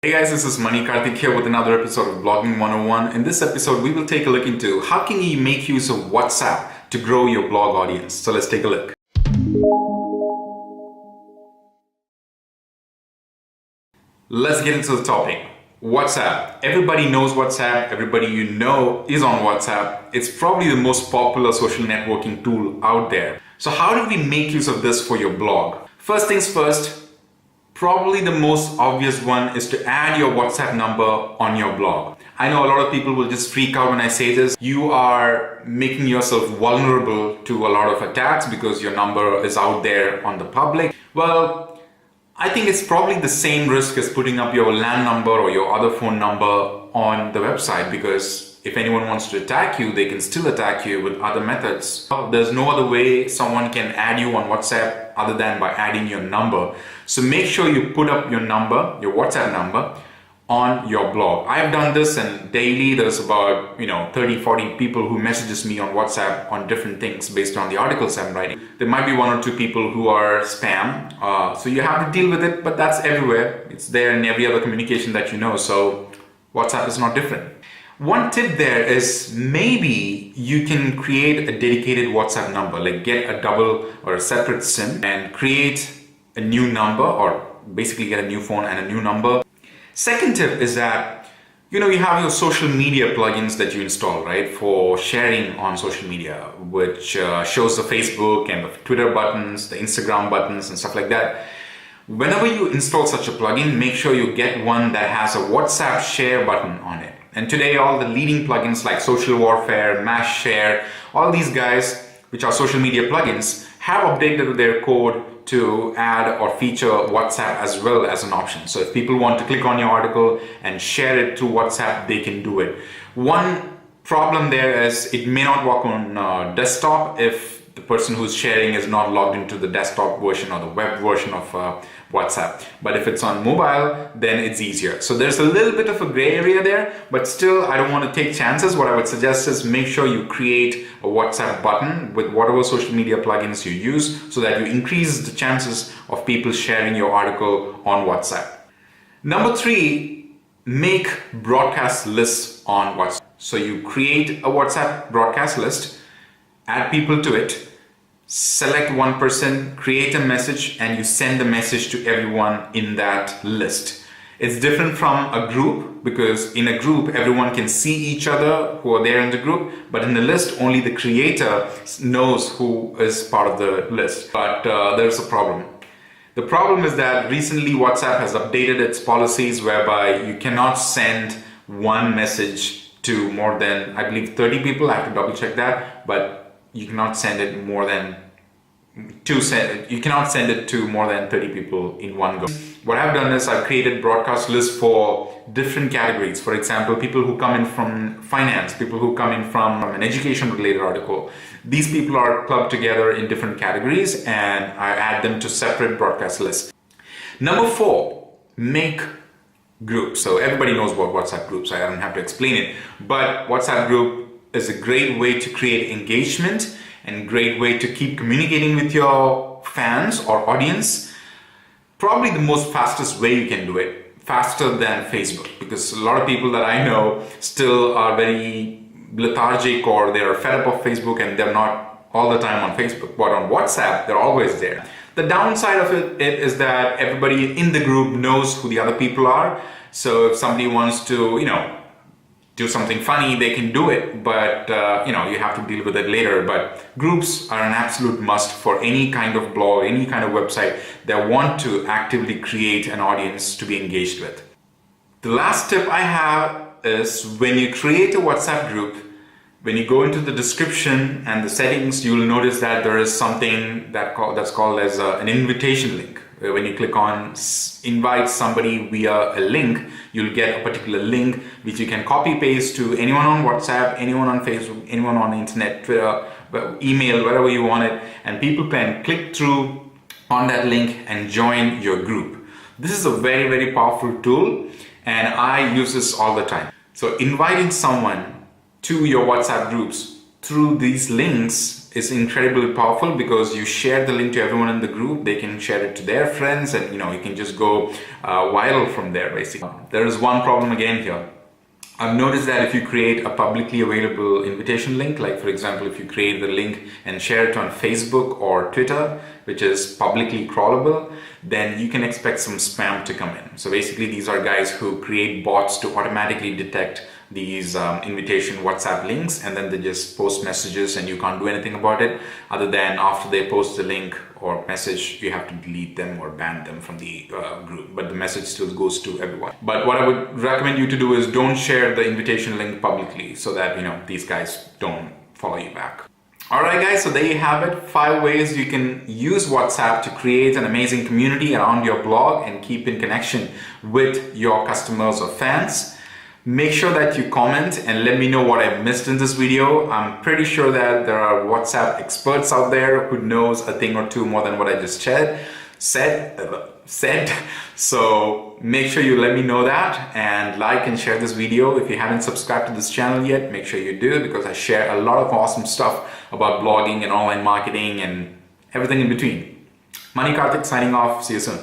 Hey guys, this is Mani Karthik here with another episode of Blogging 101. In this episode, we will take a look into how can you make use of WhatsApp to grow your blog audience. So let's take a look. Let's get into the topic. WhatsApp. Everybody knows WhatsApp. Everybody you know is on WhatsApp. It's probably the most popular social networking tool out there. So how do we make use of this for your blog? First things first, probably the most obvious one is to add your WhatsApp number on your blog. I know a lot of people will just freak out when I say this. You are making yourself vulnerable to a lot of attacks because your number is out there on the public. Well, I think it's probably the same risk as putting up your LAN number or your other phone number on the website, because if anyone wants to attack you, they can still attack you with other methods. There's no other way someone can add you on WhatsApp other than by adding your number. So make sure you put up your number, your WhatsApp number, on your blog. I've done this, and daily there's about 30-40 people who messages me on WhatsApp on different things based on the articles I'm writing. There might be one or two people who are spam, so you have to deal with it, but that's everywhere. It's there in every other communication that you know, so WhatsApp is not different. One tip there is maybe you can create a dedicated WhatsApp number, like get a double or a separate SIM and create a new number, or basically get a new phone and a new number. Second tip is that you have your social media plugins that you install, right, for sharing on social media, which shows the Facebook and the Twitter buttons, the Instagram buttons and stuff like that. Whenever you install such a plugin, make sure you get one that has a WhatsApp share button on it. And today all the leading plugins like Social Warfare, Mass Share, all these guys, which are social media plugins, have updated their code to add or feature WhatsApp as well as an option. So if people want to click on your article and share it through WhatsApp, they can do it. One problem there is it may not work on desktop if the person who's sharing is not logged into the desktop version or the web version of WhatsApp. But if it's on mobile, then it's easier. So there's a little bit of a gray area there, but still I don't want to take chances. What I would suggest is make sure you create a WhatsApp button with whatever social media plugins you use, so that you increase the chances of people sharing your article on WhatsApp. Number 3, make broadcast lists on WhatsApp. So you create a WhatsApp broadcast list, add people to it, select one person, create a message, and you send the message to everyone in that list. It's different from a group, because in a group everyone can see each other who are there in the group, but in the list only the creator knows who is part of the list. But there's a problem. The problem is that recently WhatsApp has updated its policies whereby you cannot send one message to more than, I believe, 30 people. I have to double check that, but you cannot send it more than you cannot send it to more than 30 people in one go. What I've done is I've created broadcast lists for different categories. For example, people who come in from finance, people who come in from an education related article. These people are clubbed together in different categories, and I add them to separate broadcast lists. Number 4, make groups. So everybody knows about WhatsApp groups. I don't have to explain it, but WhatsApp group is a great way to create engagement and great way to keep communicating with your fans or audience. Probably the most fastest way you can do it, faster than Facebook, because a lot of people that I know still are very lethargic, or they're fed up of Facebook and they're not all the time on Facebook, but on WhatsApp they're always there. The downside of it is that everybody in the group knows who the other people are, so if somebody wants to do something funny, they can do it, but you have to deal with it later. But groups are an absolute must for any kind of blog, any kind of website that want to actively create an audience to be engaged with. The last tip I have is, when you create a WhatsApp group, when you go into the description and the settings, you will notice that there is something that's called as an invitation link. When you click on invite somebody via a link, you'll get a particular link which you can copy paste to anyone on WhatsApp, anyone on Facebook, anyone on the internet, Twitter, email, wherever you want it, and people can click through on that link and join your group. This is a very, very powerful tool, and I use this all the time. So inviting someone to your WhatsApp groups through these links is incredibly powerful because you share the link to everyone in the group. They can share it to their friends, and you can just go viral from there basically. There is one problem again here. I've noticed that if you create a publicly available invitation link, like for example, if you create the link and share it on Facebook or Twitter, which is publicly crawlable, then you can expect some spam to come in. So basically, these are guys who create bots to automatically detect these invitation WhatsApp links, and then they just post messages and you can't do anything about it other than after they post the link or message, you have to delete them or ban them from the group, but the message still goes to everyone. But what I would recommend you to do is don't share the invitation link publicly so that these guys don't follow you back. Alright guys, so there you have it. 5 ways you can use WhatsApp to create an amazing community around your blog and keep in connection with your customers or fans. Make sure that you comment and let me know what I missed in this video. I'm pretty sure that there are WhatsApp experts out there who knows a thing or two more than what I just said. So make sure you let me know that, and like and share this video. If you haven't subscribed to this channel yet, make sure you do, because I share a lot of awesome stuff about blogging and online marketing and everything in between. Mani Karthik signing off. See you soon.